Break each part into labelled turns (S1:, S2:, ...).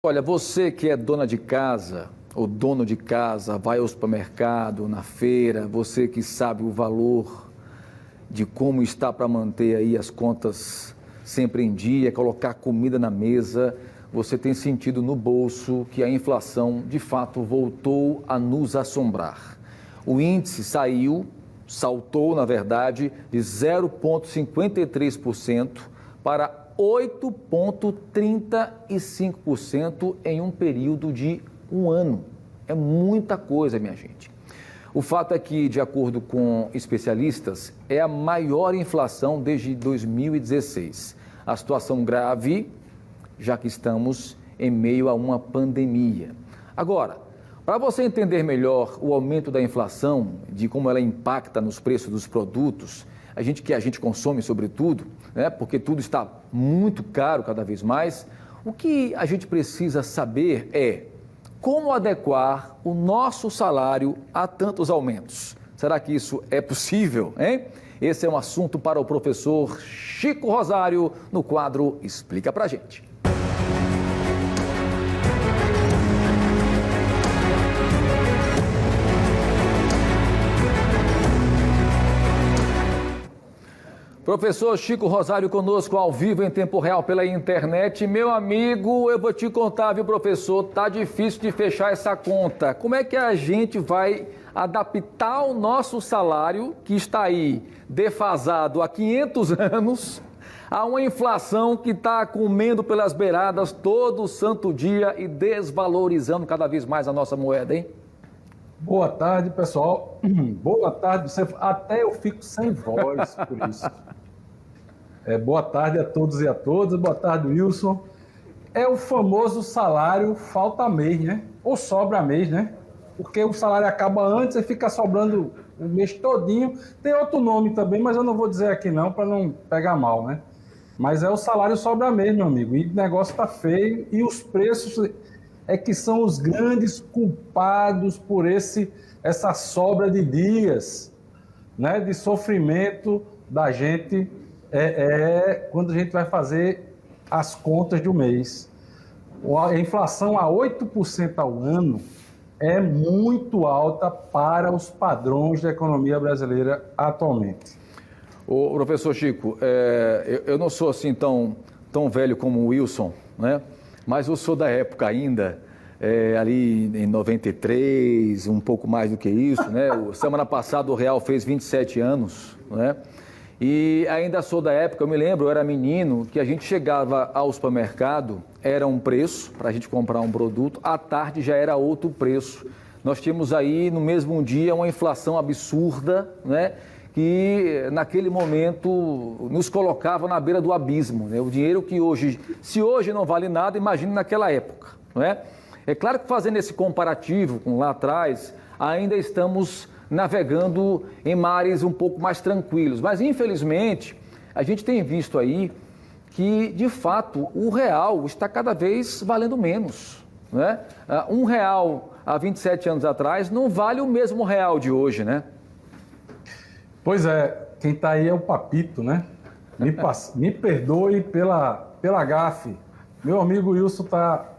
S1: Olha, você que é dona de casa ou dono de casa, vai ao supermercado, na feira, você que sabe o valor de como está para manter aí as contas sempre em dia, colocar comida na mesa, você tem sentido no bolso que a inflação de fato voltou a nos assombrar. O índice saltou na verdade, de 0,53% para 8,35% em um período de um ano. É muita coisa, minha gente. O fato é que, de acordo com especialistas, é a maior inflação desde 2016. A situação grave, já que estamos em meio a uma pandemia. Agora, para você entender melhor o aumento da inflação, de como ela impacta nos preços dos produtos, a gente consome sobretudo, né, porque tudo está muito caro cada vez mais, o que a gente precisa saber é como adequar o nosso salário a tantos aumentos. Será que isso é possível, hein? Esse é um assunto para o professor Chico Rosário no quadro Explica Pra Gente. Professor Chico Rosário conosco ao vivo em tempo real pela internet. Meu amigo, eu vou te contar, viu, professor? Tá difícil de fechar essa conta. Como é que a gente vai adaptar o nosso salário, que está aí defasado há 500 anos, a uma inflação que está comendo pelas beiradas todo santo dia e desvalorizando cada vez mais a nossa moeda, hein?
S2: Boa tarde, pessoal. Boa tarde. Até eu fico sem voz por isso. Boa tarde a todos e a todas. Boa tarde, Wilson. É o famoso salário falta mês, né? Ou sobra mês, né? Porque o salário acaba antes e fica sobrando o mês todinho. Tem outro nome também, mas eu não vou dizer aqui não, para não pegar mal, né? Mas é o salário sobra mês, meu amigo. E o negócio tá feio e os preços é que são os grandes culpados por essa sobra de dias, né, de sofrimento da gente quando a gente vai fazer as contas de um mês. A inflação a 8% ao ano é muito alta para os padrões da economia brasileira atualmente.
S1: Ô, professor Chico, eu não sou assim tão velho como o Wilson, né? Mas eu sou da época ainda, ali em 93, um pouco mais do que isso, né? Semana passada o real fez 27 anos, né? E ainda sou da época, eu me lembro, eu era menino, que a gente chegava ao supermercado, era um preço para a gente comprar um produto, à tarde já era outro preço. Nós tínhamos aí no mesmo dia uma inflação absurda, né? Que naquele momento nos colocava na beira do abismo, né? O dinheiro que hoje, se hoje não vale nada, imagine naquela época, não é? É claro que fazendo esse comparativo com lá atrás, ainda estamos navegando em mares um pouco mais tranquilos, mas infelizmente a gente tem visto aí que de fato o real está cada vez valendo menos, né? Um real há 27 anos atrás não vale o mesmo real de hoje, né?
S2: Pois é, quem está aí é o Papito, né? Me perdoe pela gafe. Meu amigo Wilson está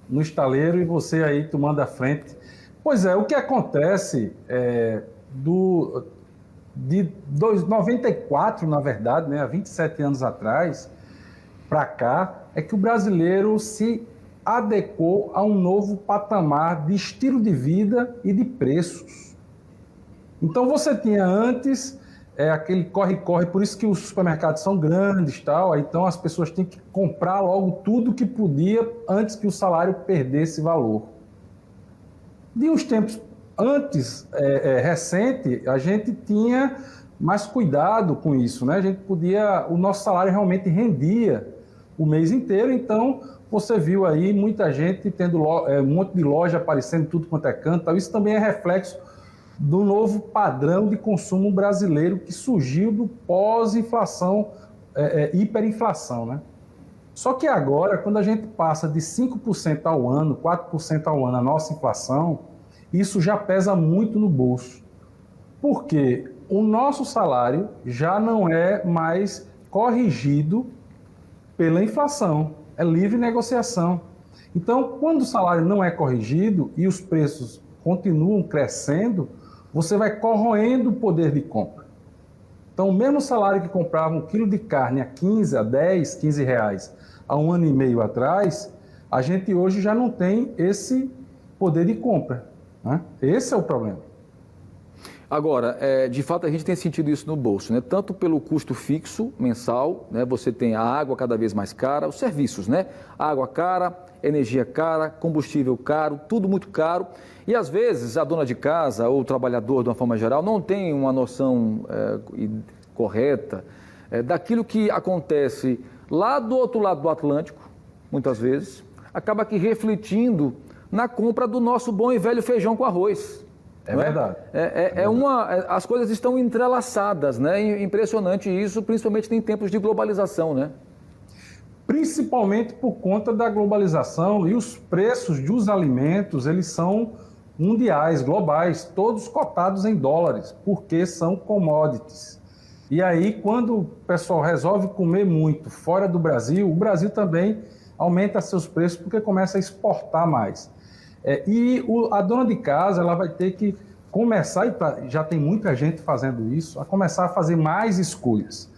S2: no estaleiro e você aí tomando a frente. Pois é, o que acontece de 94, na verdade, né, há 27 anos atrás, para cá, é que o brasileiro se adequou a um novo patamar de estilo de vida e de preços. Então você tinha antes aquele corre-corre, por isso que os supermercados são grandes, tal, então as pessoas tinham que comprar logo tudo que podia antes que o salário perdesse valor. De uns tempos antes, recente, a gente tinha mais cuidado com isso, né? O nosso salário realmente rendia o mês inteiro, então você viu aí muita gente tendo um monte de loja aparecendo tudo quanto é canto, tal. Isso também é reflexo do novo padrão de consumo brasileiro que surgiu do pós-inflação, hiperinflação, né? Só que agora, quando a gente passa de 5% ao ano, 4% ao ano a nossa inflação, isso já pesa muito no bolso. Porque o nosso salário já não é mais corrigido pela inflação, é livre negociação. Então, quando o salário não é corrigido e os preços continuam crescendo, você vai corroendo o poder de compra. Então, o mesmo salário que comprava um quilo de carne a 15, a 10, 15 reais há um ano e meio atrás, a gente hoje já não tem esse poder de compra, né? Esse é o problema.
S1: Agora, de fato, a gente tem sentido isso no bolso, né? Tanto pelo custo fixo mensal, né? Você tem a água cada vez mais cara, os serviços, né? Água cara, energia cara, combustível caro, tudo muito caro. E às vezes a dona de casa ou o trabalhador, de uma forma geral, não tem uma noção correta daquilo que acontece lá do outro lado do Atlântico, muitas vezes, acaba aqui refletindo na compra do nosso bom e velho feijão com arroz.
S2: É verdade.
S1: As coisas estão entrelaçadas, né? Impressionante isso, principalmente em tempos de globalização, né?
S2: Principalmente por conta da globalização e os preços dos alimentos, eles são mundiais, globais, todos cotados em dólares, porque são commodities. E aí, quando o pessoal resolve comer muito fora do Brasil, o Brasil também aumenta seus preços porque começa a exportar mais. A dona de casa ela vai ter que começar, e já tem muita gente fazendo isso, a começar a fazer mais escolhas.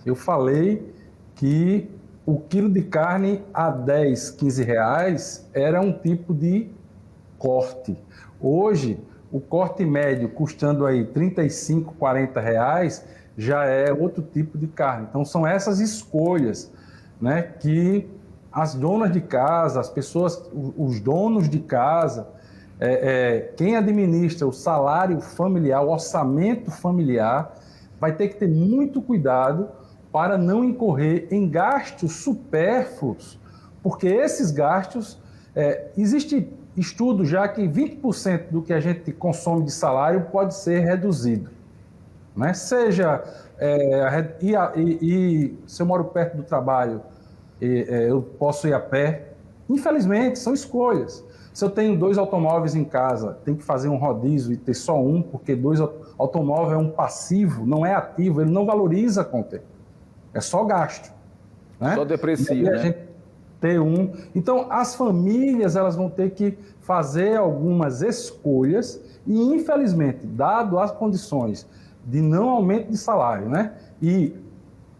S2: Eu falei que o quilo de carne a 10, 15 reais era um tipo de corte. Hoje, o corte médio custando aí 35, 40 reais já é outro tipo de carne. Então, são essas escolhas, né, que as donas de casa, as pessoas, os donos de casa, quem administra o salário familiar, o orçamento familiar, vai ter que ter muito cuidado para não incorrer em gastos supérfluos, porque esses gastos, existe estudo já que 20% do que a gente consome de salário pode ser reduzido, né? Seja, se eu moro perto do trabalho, eu posso ir a pé. Infelizmente, são escolhas. Se eu tenho 2 automóveis em casa, tem que fazer um rodízio e ter só um, porque 2 automóveis é um passivo, não é ativo, ele não valoriza com o tempo. É só gasto, né?
S1: Só deprecia,
S2: e a gente ter um. Então, as famílias elas vão ter que fazer algumas escolhas e, infelizmente, dado as condições de não aumento de salário, né? E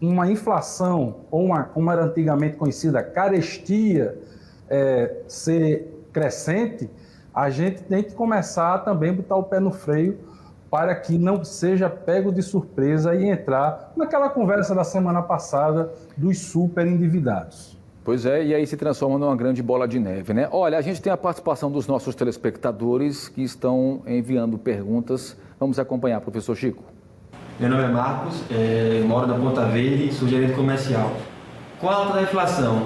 S2: uma inflação, ou como era antigamente conhecida, carestia, ser crescente, a gente tem que começar também a botar o pé no freio para que não seja pego de surpresa e entrar naquela conversa da semana passada dos super endividados.
S1: Pois é, e aí se transforma numa grande bola de neve, né? Olha, a gente tem a participação dos nossos telespectadores que estão enviando perguntas. Vamos acompanhar, professor Chico.
S3: Meu nome é Marcos, moro na Ponta Verde, sou gerente comercial. Com a alta da inflação,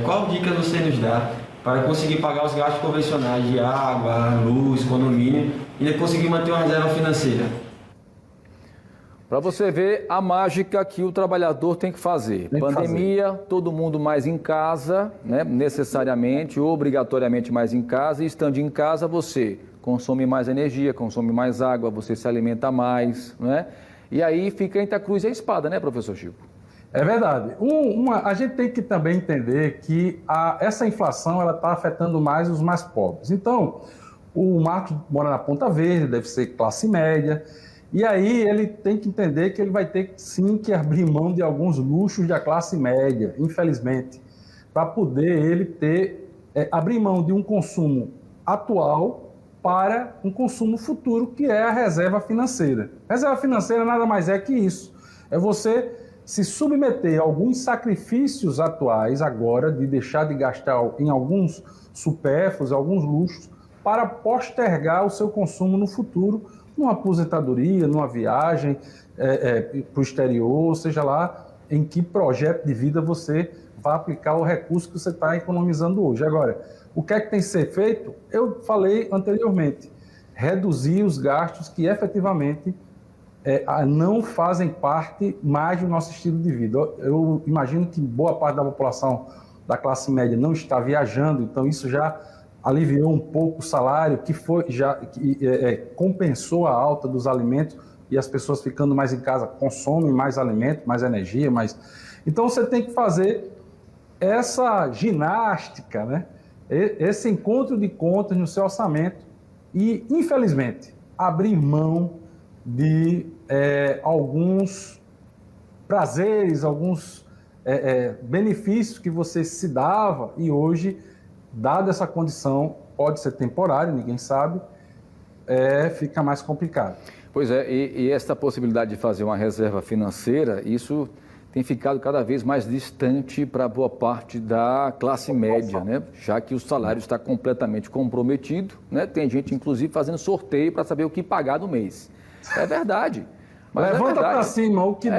S3: qual dica você nos dá para conseguir pagar os gastos convencionais de água, luz, condomínio e ainda conseguir manter uma reserva financeira?
S1: Para você ver a mágica que o trabalhador tem que fazer. Pandemia, todo mundo mais em casa, né? Necessariamente, obrigatoriamente mais em casa, e estando em casa você consome mais energia, consome mais água, você se alimenta mais, né? E aí fica entre a cruz e a espada, né, professor Chico?
S2: É verdade. A gente tem que também entender que essa inflação ela está afetando mais os mais pobres. Então, o Marcos mora na Ponta Verde, deve ser classe média, e aí ele tem que entender que ele vai ter sim que abrir mão de alguns luxos da classe média, infelizmente, para poder ele abrir mão de um consumo atual para um consumo futuro, que é a reserva financeira. Reserva financeira nada mais é que isso. É você se submeter a alguns sacrifícios atuais agora, de deixar de gastar em alguns supérfluos, alguns luxos, para postergar o seu consumo no futuro, numa aposentadoria, numa viagem para o exterior, seja lá em que projeto de vida você vai aplicar o recurso que você está economizando hoje. Agora, o que é que tem que ser feito? Eu falei anteriormente, reduzir os gastos que efetivamente não fazem parte mais do nosso estilo de vida. Eu imagino que boa parte da população da classe média não está viajando, então isso já aliviou um pouco o salário, que compensou a alta dos alimentos, e as pessoas ficando mais em casa consomem mais alimento, mais energia, mais... Então você tem que fazer essa ginástica, né? esse encontro de contas no seu orçamento e, infelizmente, abrir mão de alguns prazeres, alguns benefícios que você se dava e hoje, dada essa condição, pode ser temporário, ninguém sabe, fica mais complicado.
S1: Pois é, e esta possibilidade de fazer uma reserva financeira, isso tem ficado cada vez mais distante para boa parte da classe média, né? Já que o salário está completamente comprometido, né? Tem gente, inclusive, fazendo sorteio para saber o que pagar no mês. É verdade. Mas
S2: levanta para cima, o que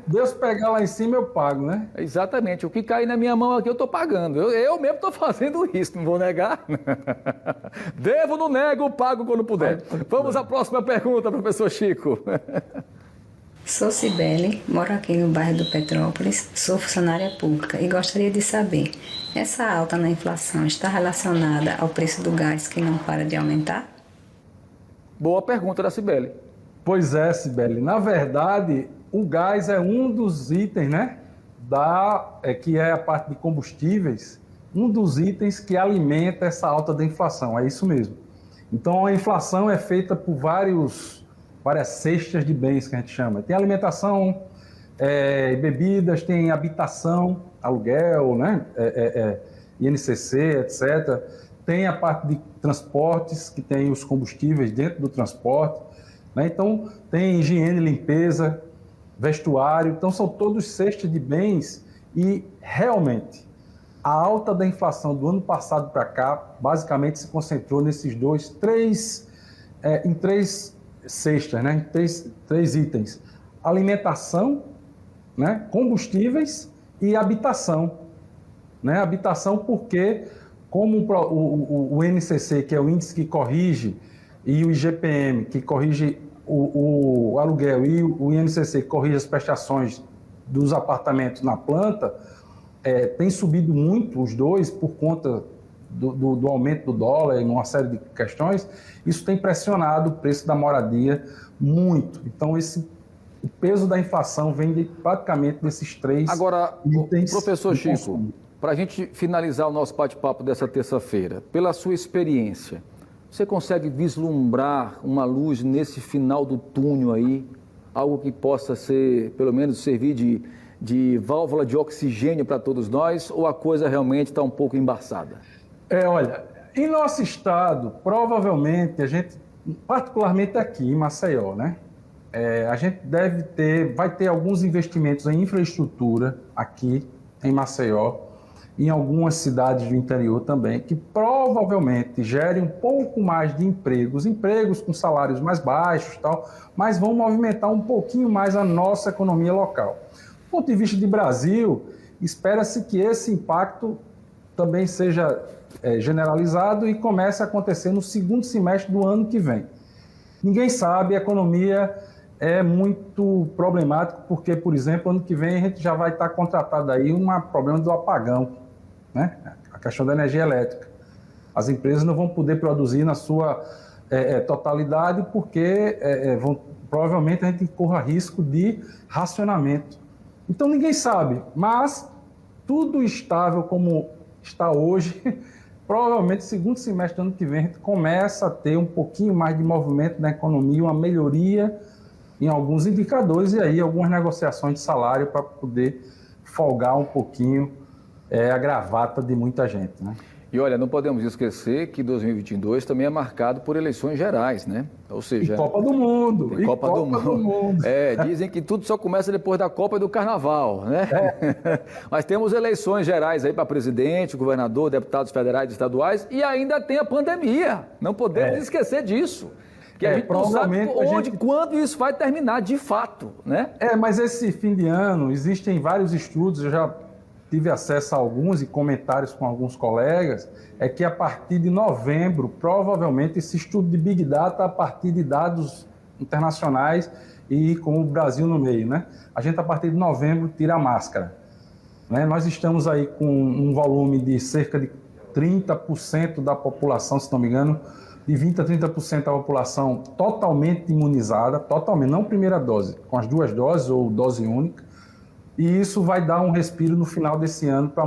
S2: Deus pegar lá em cima eu pago, né?
S1: Exatamente, o que cair na minha mão aqui eu estou pagando. Eu mesmo estou fazendo isso, não vou negar. Devo, não nego, pago quando puder. Vamos à próxima pergunta, professor Chico.
S4: Sou Cibele, moro aqui no bairro do Petrópolis, sou funcionária pública e gostaria de saber, essa alta na inflação está relacionada ao preço do gás que não para de aumentar?
S1: Boa pergunta da Cibele.
S2: Pois é, Cibele. Na verdade, o gás é um dos itens, né, que é a parte de combustíveis, um dos itens que alimenta essa alta da inflação, é isso mesmo. Então, a inflação é feita por várias cestas de bens, que a gente chama. Tem alimentação, bebidas, tem habitação, aluguel, né, INCC, etc. Tem a parte de transportes, que tem os combustíveis dentro do transporte, né? Então, tem higiene, limpeza, vestuário, então são todos cestas de bens e, realmente, a alta da inflação do ano passado para cá, basicamente se concentrou nesses em três cestas, né? Três itens: alimentação, né? Combustíveis e habitação. Né? Habitação porque, como o INCC, que é o índice que corrige, e o IGPM, que corrige o aluguel, e o INCC, que corrige as prestações dos apartamentos na planta, tem subido muito os dois por conta do aumento do dólar e uma série de questões. Isso tem pressionado o preço da moradia muito. Então, o peso da inflação vem praticamente desses três itens.
S1: Agora, professor Chico, para a gente finalizar o nosso bate-papo dessa terça-feira, pela sua experiência, você consegue vislumbrar uma luz nesse final do túnel aí? Algo que possa ser, pelo menos, servir de válvula de oxigênio para todos nós? Ou a coisa realmente está um pouco embaçada?
S2: Olha, em nosso estado, provavelmente, a gente, particularmente aqui em Maceió, né? A gente vai ter alguns investimentos em infraestrutura aqui em Maceió, em algumas cidades do interior também, que provavelmente gerem um pouco mais de empregos com salários mais baixos, tal, mas vão movimentar um pouquinho mais a nossa economia local. Do ponto de vista de Brasil, espera-se que esse impacto também seja generalizado e comece a acontecer no segundo semestre do ano que vem. Ninguém sabe, a economia é muito problemática, porque, por exemplo, ano que vem a gente já vai estar contratado aí um problema do apagão, né? A questão da energia elétrica. As empresas não vão poder produzir na sua totalidade porque provavelmente a gente corra risco de racionamento. Então ninguém sabe, mas tudo estável como está hoje, provavelmente segundo semestre do ano que vem a gente começa a ter um pouquinho mais de movimento na economia, uma melhoria em alguns indicadores e aí algumas negociações de salário para poder folgar um pouquinho a gravata de muita gente, né?
S1: E olha, não podemos esquecer que 2022 também é marcado por eleições gerais, né? Ou seja...
S2: E Copa do Mundo.
S1: E Copa do Mundo. Dizem que tudo só começa depois da Copa e do Carnaval, né? Mas temos eleições gerais aí para presidente, governador, deputados federais e estaduais e ainda tem a pandemia. Não podemos esquecer disso. Que a gente não sabe quando isso vai terminar de fato, né?
S2: Mas esse fim de ano, existem vários estudos, eu já tive acesso a alguns e comentários com alguns colegas, que a partir de novembro, provavelmente, esse estudo de Big Data a partir de dados internacionais e com o Brasil no meio, né? A gente, a partir de novembro, tira a máscara, né? Nós estamos aí com um volume de cerca de 30% da população, se não me engano, de 20% a 30% da população totalmente imunizada, totalmente, não primeira dose, com as duas doses ou dose única, e isso vai dar um respiro no final desse ano para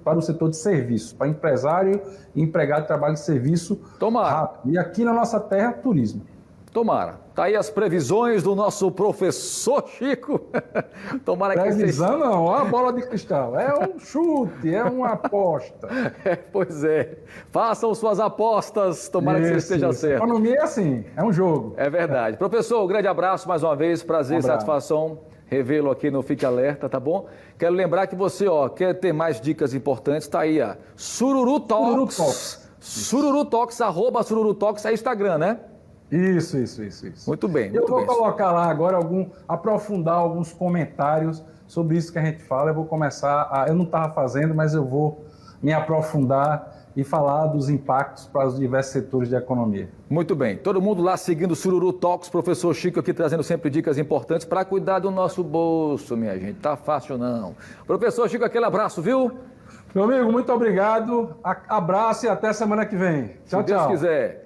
S2: para o setor de serviço, para empresário e empregado de trabalho de serviço.
S1: Tomara.
S2: Rápido. E aqui na nossa terra, turismo.
S1: Tomara. Tá aí as previsões do nosso professor Chico. Tomara que
S2: Previsão não, ó a bola de cristal. É um chute, é uma aposta.
S1: Pois é. Façam suas apostas, tomara que você esteja certo.
S2: Economia é assim, é um jogo.
S1: É verdade. Professor, um grande abraço mais uma vez. Prazer e satisfação revê-lo aqui no Fique Alerta, tá bom? Quero lembrar que você, quer ter mais dicas importantes, tá aí, Sururu Talks. Sururu Talks, @Sururu Talks, é Instagram, né?
S2: Isso.
S1: Muito bem,
S2: Eu vou colocar lá agora aprofundar alguns comentários sobre isso que a gente fala. Eu vou começar eu não estava fazendo, mas eu vou me aprofundar e falar dos impactos para os diversos setores da economia.
S1: Muito bem. Todo mundo lá seguindo o Sururu Talks, professor Chico aqui trazendo sempre dicas importantes para cuidar do nosso bolso, minha gente. Tá fácil não. Professor Chico, aquele abraço, viu?
S2: Meu amigo, muito obrigado. Abraço e até semana que vem. Tchau,
S1: Se Deus quiser.